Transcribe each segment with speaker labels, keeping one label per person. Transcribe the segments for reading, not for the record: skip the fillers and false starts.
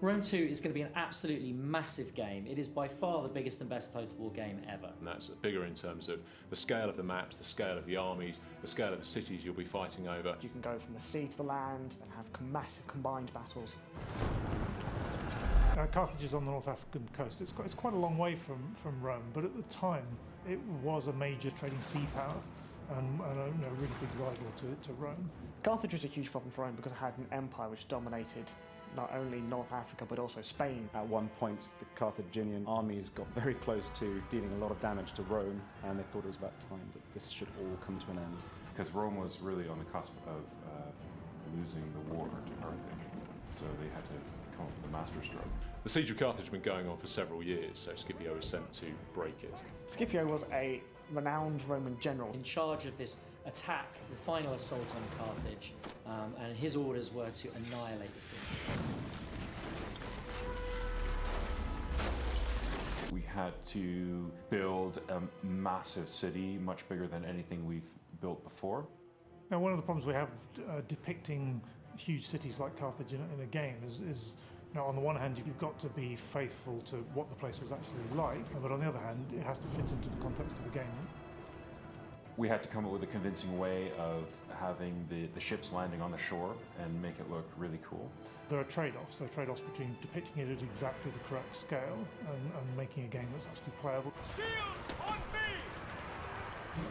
Speaker 1: Rome 2 is going to be an absolutely massive game. It is by far the biggest and best Total War game ever.
Speaker 2: And that's bigger in terms of the scale of the maps, the scale of the armies, the scale of the cities you'll be fighting over.
Speaker 3: You can go from the sea to the land and have massive combined battles.
Speaker 4: Carthage is on the North African coast. It's quite a long way from Rome, but at the time it was a major trading sea power and a really big rival to Rome.
Speaker 3: Carthage was a huge problem for Rome because it had an empire which dominated not only North Africa but also Spain.
Speaker 5: At one point the Carthaginian armies got very close to dealing a lot of damage to Rome, and they thought it was about time that this should all come to an end.
Speaker 6: Because Rome was really on the cusp of losing the war to Carthage, so they had to come up with a masterstroke.
Speaker 2: The siege of Carthage had been going on for several years, so Scipio was sent to break it.
Speaker 3: Scipio was a renowned Roman general
Speaker 1: in charge of this attack, the final assault on Carthage, and his orders were to annihilate the city.
Speaker 6: We had to build a massive city, much bigger than anything we've built before.
Speaker 4: Now, one of the problems we have depicting huge cities like Carthage in a game is on the one hand, you've got to be faithful to what the place was actually like, but on the other hand, it has to fit into the context of the game.
Speaker 6: We had to come up with a convincing way of having the ships landing on the shore and make it look really cool.
Speaker 4: There are trade-offs. There are trade-offs between depicting it at exactly the correct scale and making a game that's actually playable.
Speaker 7: Shields on me!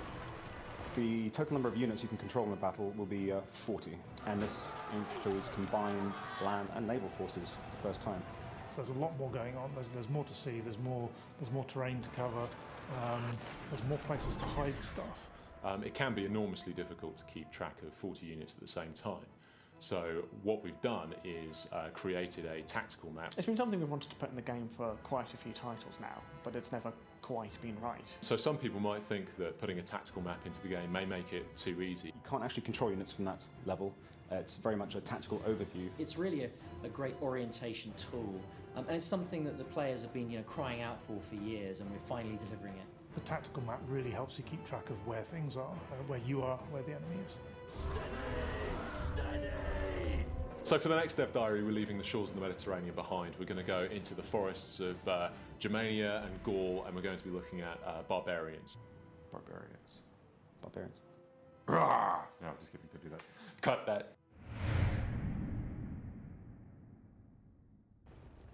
Speaker 5: The total number of units you can control in a battle will be 40, and this includes combined land and naval forces for the first time.
Speaker 4: So there's a lot more going on. There's more to see. There's more terrain to cover. There's more places to hide stuff.
Speaker 2: It can be enormously difficult to keep track of 40 units at the same time. So what we've done is created a tactical map.
Speaker 3: It's been something we've wanted to put in the game for quite a few titles now, but it's never quite been right.
Speaker 2: So some people might think that putting a tactical map into the game may make it too easy.
Speaker 5: You can't actually control units from that level. It's very much a tactical overview.
Speaker 1: It's really a great orientation tool, and it's something that the players have been crying out for years, and we're finally delivering it.
Speaker 4: The tactical map really helps you keep track of where things are, where you are, where the enemy is.
Speaker 2: So for the next Dev Diary, we're leaving the shores of the Mediterranean behind. We're going to go into the forests of Germania and Gaul, and we're going to be looking at barbarians.
Speaker 6: Barbarians.
Speaker 5: Barbarians.
Speaker 6: Rawr! No, just kidding, don't do that. Cut that.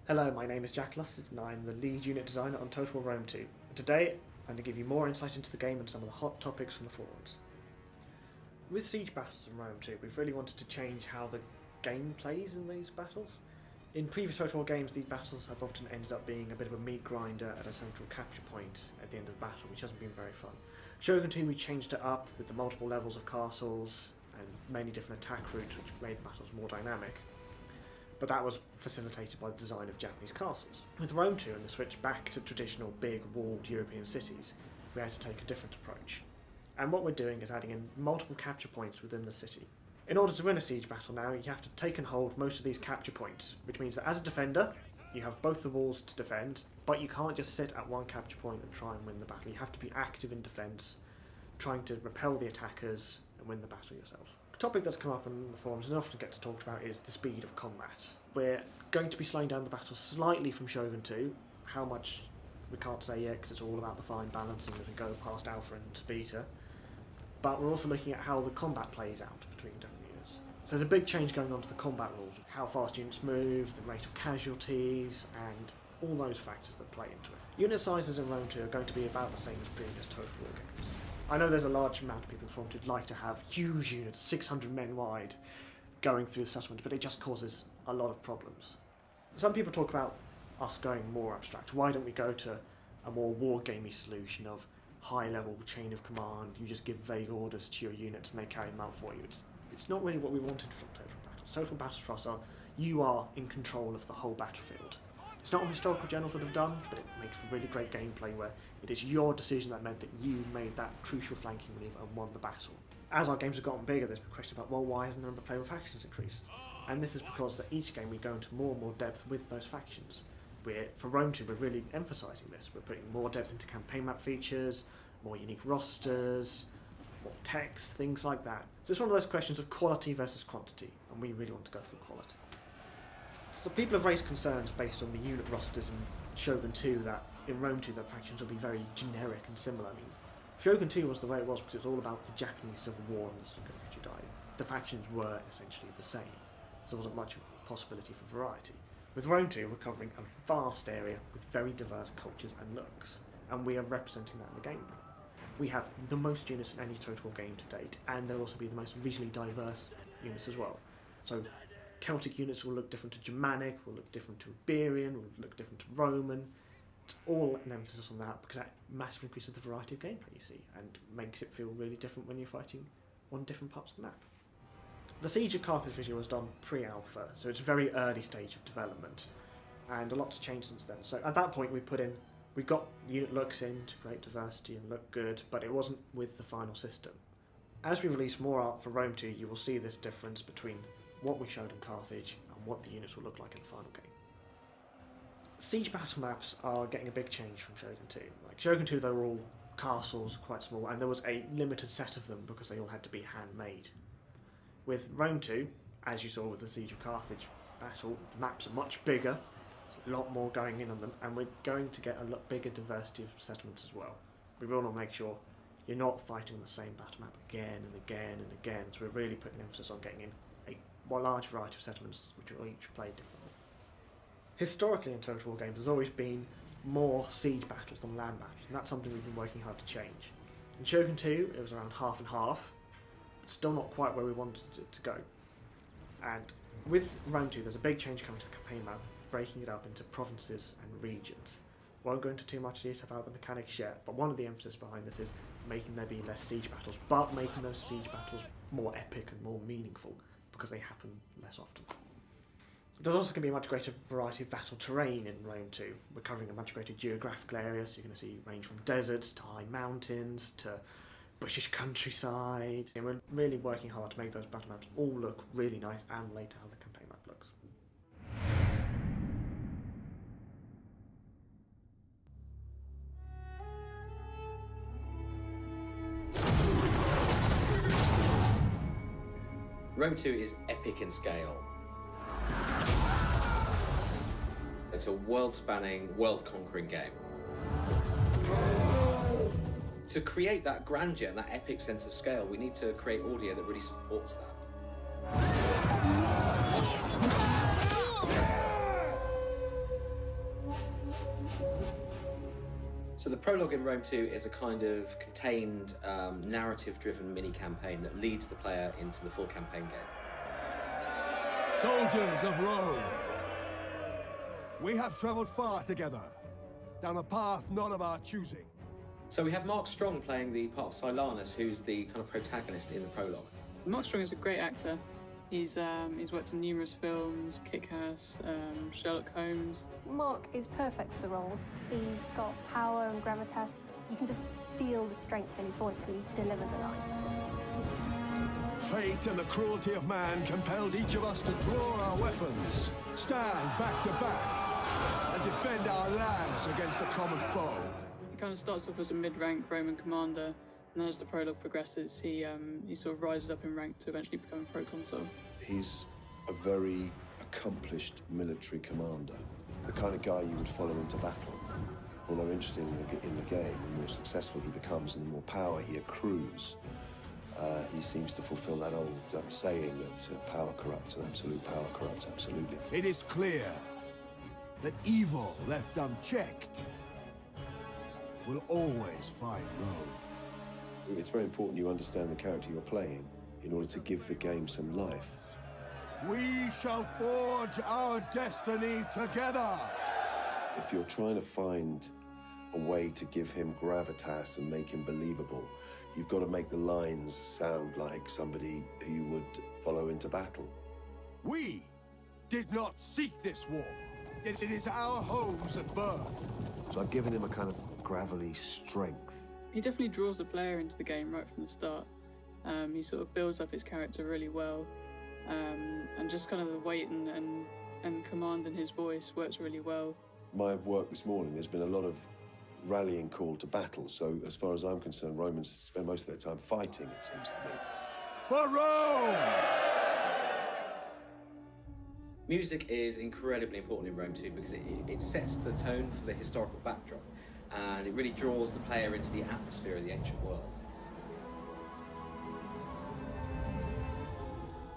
Speaker 3: Hello, my name is Jack Lusted and I'm the lead unit designer on Total War Rome 2. And today I'm going to give you more insight into the game and some of the hot topics from the forums. With siege battles in Rome 2, we've really wanted to change how the game plays in these battles. In previous Total War games, these battles have often ended up being a bit of a meat grinder at a central capture point at the end of the battle, which hasn't been very fun. Shogun 2, we changed it up with the multiple levels of castles and many different attack routes, which made the battles more dynamic. But that was facilitated by the design of Japanese castles. With Rome 2 and the switch back to traditional big walled European cities, we had to take a different approach. And what we're doing is adding in multiple capture points within the city. In order to win a siege battle now, you have to take and hold most of these capture points, which means that as a defender, you have both the walls to defend, but you can't just sit at one capture point and try and win the battle. You have to be active in defence, trying to repel the attackers and win the battle yourself. A topic that's come up in the forums and often gets talked about is the speed of combat. We're going to be slowing down the battle slightly from Shogun 2. How much we can't say yet because it's all about the fine balancing as we go past alpha and beta. But we're also looking at how the combat plays out between different units. So there's a big change going on to the combat rules, how fast units move, the rate of casualties, and all those factors that play into it. Unit sizes in Rome 2 are going to be about the same as previous Total War games. I know there's a large amount of people in the forum who'd like to have huge units, 600 men wide, going through the settlement, but it just causes a lot of problems. Some people talk about us going more abstract. Why don't we go to a more wargamey solution of high-level chain of command? You just give vague orders to your units and they carry them out for you. It's not really what we wanted from Total Battles. Total Battles for us are, you are in control of the whole battlefield. It's not what historical generals would have done, but it makes for really great gameplay where it is your decision that meant that you made that crucial flanking move and won the battle. As our games have gotten bigger, there's been a question about, well, why hasn't the number of playable factions increased? And this is because that each game we go into more and more depth with those factions. For Rome 2, we're really emphasising this. We're putting more depth into campaign map features, more unique rosters, more text, things like that. So it's one of those questions of quality versus quantity, and we really want to go for quality. So people have raised concerns based on the unit rosters in Shogun 2 that in Rome 2 the factions will be very generic and similar. I mean, Shogun 2 was the way it was because it was all about the Japanese Civil War and the Sega Jedi. The factions were essentially the same, so there wasn't much possibility for variety. With Rome 2, we're covering a vast area with very diverse cultures and looks, and we are representing that in the game. We have the most units in any Total War game to date, and they'll also be the most visually diverse units as well. So Celtic units will look different to Germanic, will look different to Iberian, will look different to Roman. It's all an emphasis on that because that massively increases the variety of gameplay you see and makes it feel really different when you're fighting on different parts of the map. The Siege of Carthage visual was done pre-alpha, so it's a very early stage of development, and a lot's changed since then. So at that point we got unit looks in to create diversity and look good, but it wasn't with the final system. As we release more art for Rome 2, you will see this difference between what we showed in Carthage and what the units will look like in the final game. Siege battle maps are getting a big change from Shogun 2. Like Shogun 2, they were all castles, quite small, and there was a limited set of them because they all had to be handmade. With Rome 2, as you saw with the Siege of Carthage battle, the maps are much bigger, there's a lot more going in on them, and we're going to get a lot bigger diversity of settlements as well. We will not make sure you're not fighting the same battle map again and again and again, so we're really putting emphasis on getting in a large variety of settlements which will each play differently. Historically in Total War games there's always been more siege battles than land battles, and that's something we've been working hard to change. In Shogun 2 it was around half and half, but still not quite where we wanted it to go. And with Rome 2 there's a big change coming to the campaign map, breaking it up into provinces and regions. Won't go into too much detail about the mechanics yet, but one of the emphasis behind this is making there be less siege battles, but making those siege battles more epic and more meaningful, because they happen less often. There's also going to be a much greater variety of battle terrain in Rome 2. We're covering a much greater geographical area, so you're going to see range from deserts to high mountains to British countryside. And we're really working hard to make those battle maps all look really nice and relate to how the campaign map looks.
Speaker 8: Rome 2 is epic in scale. It's a world-spanning, world-conquering game. To create that grandeur and that epic sense of scale, we need to create audio that really supports that. So the prologue in Rome 2 is a kind of contained, narrative-driven mini-campaign that leads the player into the full campaign game.
Speaker 9: Soldiers of Rome, we have travelled far together, down a path not of our choosing.
Speaker 8: So we have Mark Strong playing the part of Silanus, who's the kind of protagonist in the prologue.
Speaker 10: Mark Strong is a great actor. He's worked in numerous films, Kick-Ass, Sherlock Holmes.
Speaker 11: Mark is perfect for the role. He's got power and gravitas. You can just feel the strength in his voice when he delivers a line.
Speaker 9: Fate and the cruelty of man compelled each of us to draw our weapons, stand back to back, and defend our lands against the common foe.
Speaker 10: He kind of starts off as a mid-rank Roman commander, and then as the prologue progresses, he sort of rises up in rank to eventually become a proconsul.
Speaker 12: He's a very accomplished military commander, the kind of guy you would follow into battle. Although interesting in the game, the more successful he becomes and the more power he accrues, he seems to fulfill that old saying that power corrupts and absolute power corrupts absolutely.
Speaker 9: It is clear that evil left unchecked will always find Rome.
Speaker 12: It's very important you understand the character you're playing in order to give the game some life.
Speaker 9: We shall forge our destiny together!
Speaker 12: If you're trying to find a way to give him gravitas and make him believable, you've got to make the lines sound like somebody who you would follow into battle.
Speaker 9: We did not seek this war. It is our homes at birth.
Speaker 12: So I've given him a kind of gravelly strength.
Speaker 10: He definitely draws the player into the game right from the start. He sort of builds up his character really well, and just kind of the weight and command in his voice works really well.
Speaker 12: My work this morning, there's been a lot of rallying call to battle, so as far as I'm concerned, Romans spend most of their time fighting, it seems to me.
Speaker 9: For Rome!
Speaker 8: Music is incredibly important in Rome 2 because it sets the tone for the historical backdrop, and it really draws the player into the atmosphere of the ancient world.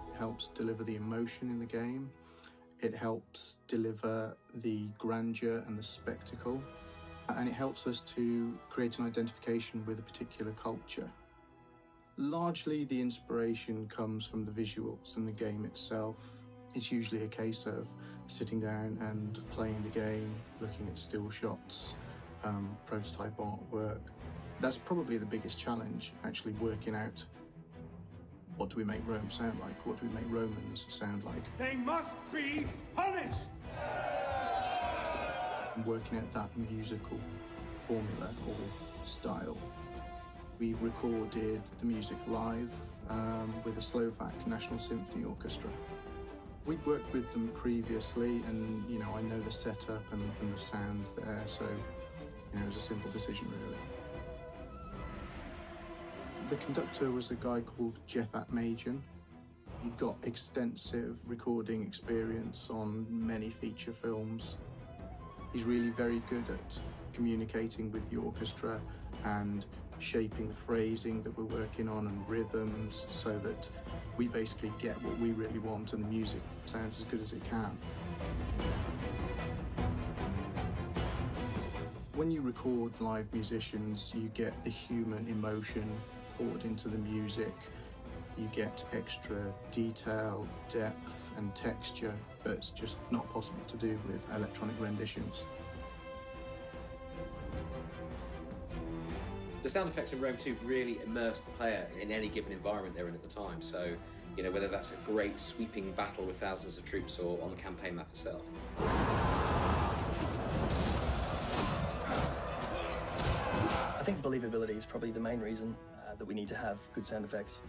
Speaker 13: It helps deliver the emotion in the game. It helps deliver the grandeur and the spectacle. And it helps us to create an identification with a particular culture. Largely, the inspiration comes from the visuals and the game itself. It's usually a case of sitting down and playing the game, looking at still shots, prototype artwork. That's probably the biggest challenge, actually working out what do we make Rome sound like? What do we make Romans sound like?
Speaker 9: They must be punished!
Speaker 13: And working out that musical formula or style. We've recorded the music live with the Slovak National Symphony Orchestra. We'd worked with them previously, and I know the setup and the sound there, so it was a simple decision really. The conductor was a guy called Jeff Atmajan. He'd got extensive recording experience on many feature films. He's really very good at communicating with the orchestra and shaping the phrasing that we're working on and rhythms so that we basically get what we really want and the music sounds as good as it can. When you record live musicians, you get the human emotion poured into the music. You get extra detail, depth and texture that's just not possible to do with electronic renditions.
Speaker 8: The sound effects in Rome 2 really immerse the player in any given environment they're in at the time. So, whether that's a great sweeping battle with thousands of troops or on the campaign map itself.
Speaker 14: I think believability is probably the main reason that we need to have good sound effects.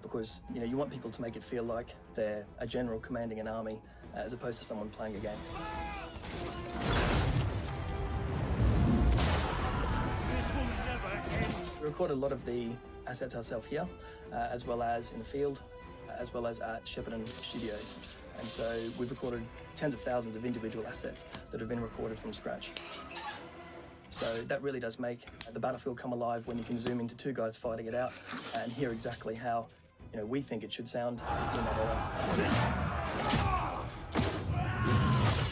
Speaker 14: Because, you want people to make it feel like they're a general commanding an army as opposed to someone playing a game.
Speaker 9: This will never end!
Speaker 14: We recorded a lot of the assets ourselves here, as well as in the field, as well as at Shepparton Studios. And so we've recorded tens of thousands of individual assets that have been recorded from scratch. So that really does make the battlefield come alive when you can zoom into two guys fighting it out and hear exactly how, we think it should sound in that era.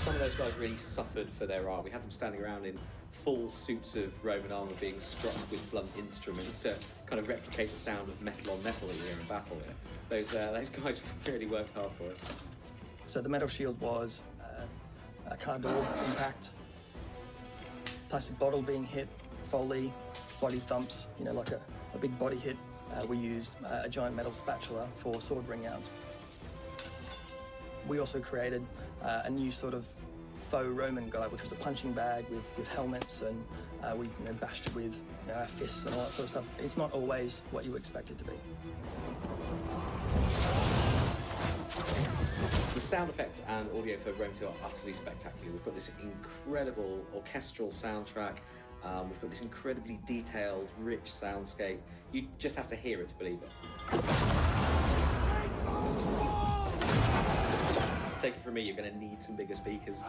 Speaker 8: Some of those guys really suffered for their art. We had them standing around in full suits of Roman armour being struck with blunt instruments to kind of replicate the sound of metal on metal that you hear in battle. Those guys really worked hard for us.
Speaker 14: So the metal shield was a car door impact, plastic bottle being hit, foley, body thumps, like a big body hit. We used a giant metal spatula for sword ring outs. We also created a new sort of faux Roman guy, which was a punching bag with helmets, and we bashed it with our fists and all that sort of stuff. It's not always what you expect it to be.
Speaker 8: The sound effects and audio for Rome 2 are utterly spectacular. We've got this incredible orchestral soundtrack. We've got this incredibly detailed, rich soundscape. You just have to hear it to believe it. Take it from me, you're going to need some bigger speakers.